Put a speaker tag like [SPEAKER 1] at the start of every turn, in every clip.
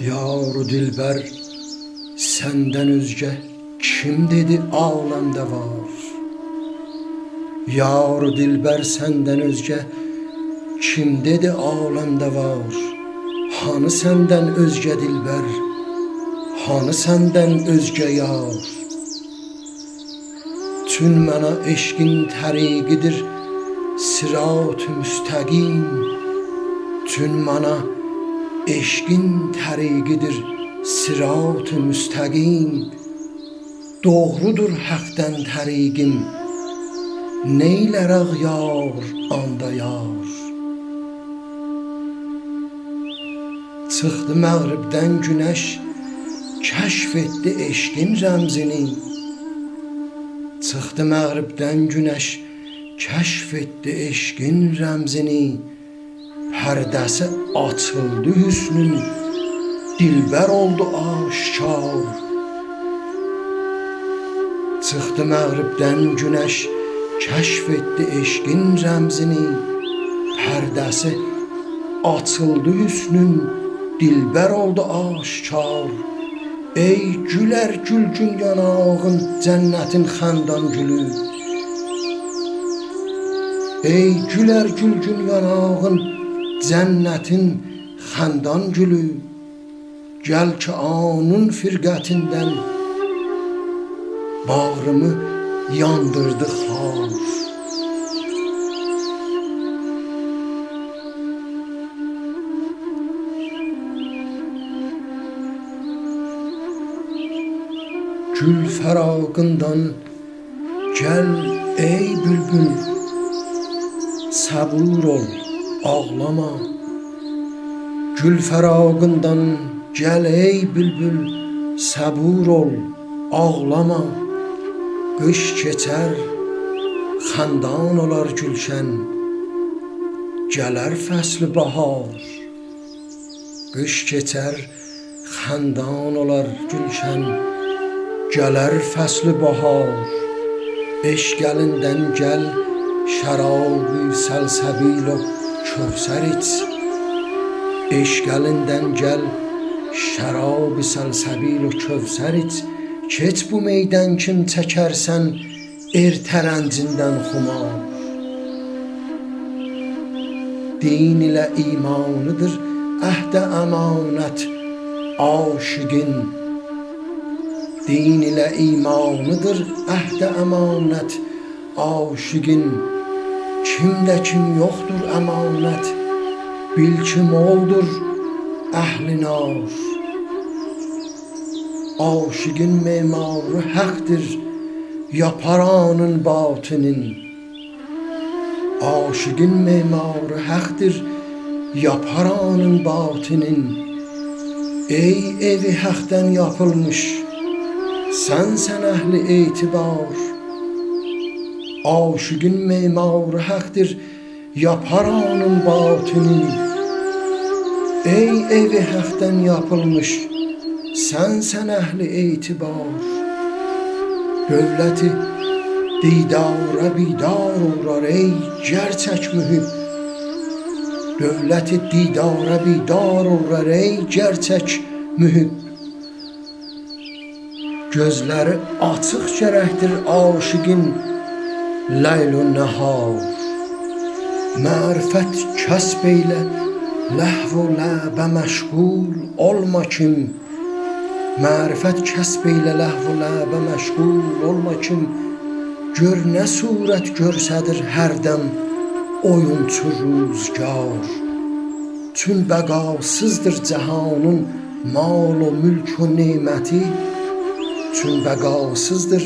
[SPEAKER 1] Yar dilber senden özge kim dedi alemde var? Yar dilber senden özge kim dedi alemde var? Hanı senden özge dilber, hanı senden özge yar? Tün mənə eşqin təriqidir sırat-ı müstəqim. Tün mənə eşqin təriqidir sırat-ı müstəqim. Doğrudur həqdən təriqim, neylərəq yar anda yar? Çıxdı məğribdən günəş, kəşf etdi eşqin rəmzini. Çıxdı məğribdən günəş, kəşf etdi eşqin rəmzini. Pərdəsi açıldı hüsnün, dilbər oldu aşkar. Çıxdı məğribdən günəş, kəşf etdi eşqin rəmzini. Pərdəsi açıldı hüsnün, dilbər oldu aşkar. Ey gülər gülgün yanağın cənnətin xəndan gülü. Ey gülər gülgün yanağın cənnətin xəndan gülü. Gəl ki anın firqətindən bağrımı yandırdı xar. Gül fərağından gəl ey bülbül, səbur ol, ağlama. Gül fərağından gəl ey bülbül, səbur ol, ağlama. Qış keçər, xəndan olar gülşən, gələr fəsli bahar. Qış keçər, xəndan olar gülşən, gələr fəsli bahar. Eşq əlindən gəl, şərabı səlsəbil o kövsər iç. Eşq əlindən gəl, şərabı səlsəbil o kövsər iç. Keç bu meydən kim çəkərsən ertərəncindən xumar. Din ilə imanıdır əhdə əmanət aşıqin. Din ilə imanıdır əhdə əmanət aşıqin. Kimdə kim yoxdur əmanət, bil kim oldur əhli nar. Aşıqin memarı həqdir, yapar anın batinin. Aşıqin memarı həqdir, yapar anın batinin. Ey evi həqdən yapılmış, sən əhli etibar. Aşıqin memarı həqdir, yapar anın batinin. Ey evi həqdən yapılmış, sən əhli etibar. Dövləti didara bidar uğrar ey gerçək mühib. Dövləti didara bidar uğrar ey gerçək mühib. Gözləri açıq gərəkdir aşıqin ləyl-u nəhar. Mərifət kəsb eylə, ləhv-u ləbə məşğul olma kim. Mərifət kəsb eylə, ləhv-u ləbə məşğul olma kim. Gör nə surət görsədir hərdəm oyunçu ruzgar. Tün bəqasızdır cəhanın mal o mülk o neməti. Tün bəqasızdır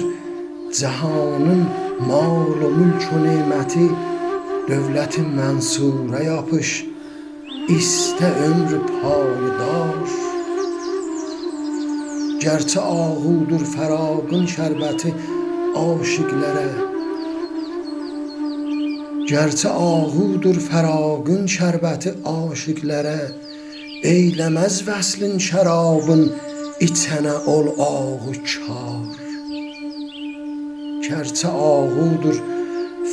[SPEAKER 1] cəhanın mal o mülk o neməti. Dövləti mənsura yapış, istə ömrü payidar. Gərçə ağudur fərağın şərbəti aşiqlərə. Gərçə ağudur fərağın şərbəti aşiqlərə. Eyləməz vəslin şərabın, içənə ol ağı kar. Gərçə ağudur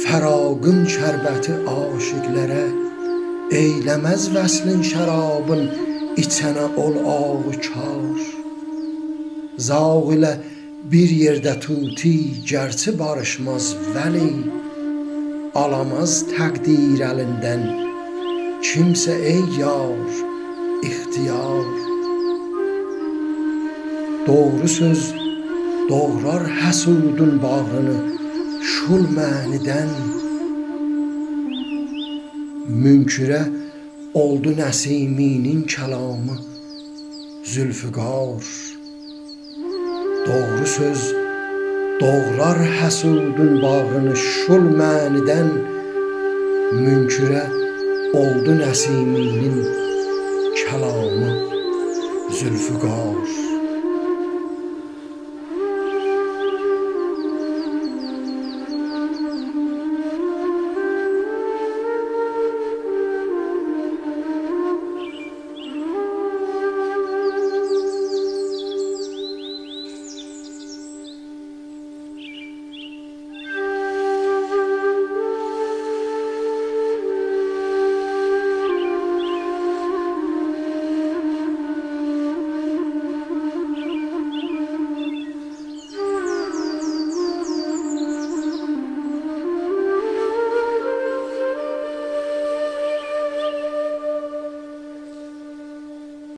[SPEAKER 1] fərağın şərbəti aşiqlərə. Eyləməz vəslin şərabın, içənə ol ağı kar. Zağ ilə bir yerdə tuti, gərçi barışmaz vəli, alamaz təqdir əlindən kimsə ey yar, ixtiyar. Doğru söz doğrar həsudun bağrını şul mənidən, münkürə oldu Nəsiminin kəlamı Zülfüqar. Doğru söz doğrar həsudun bağrını şul mənidən, münkürə oldu Nəsiminin kəlamı Zülfüqar.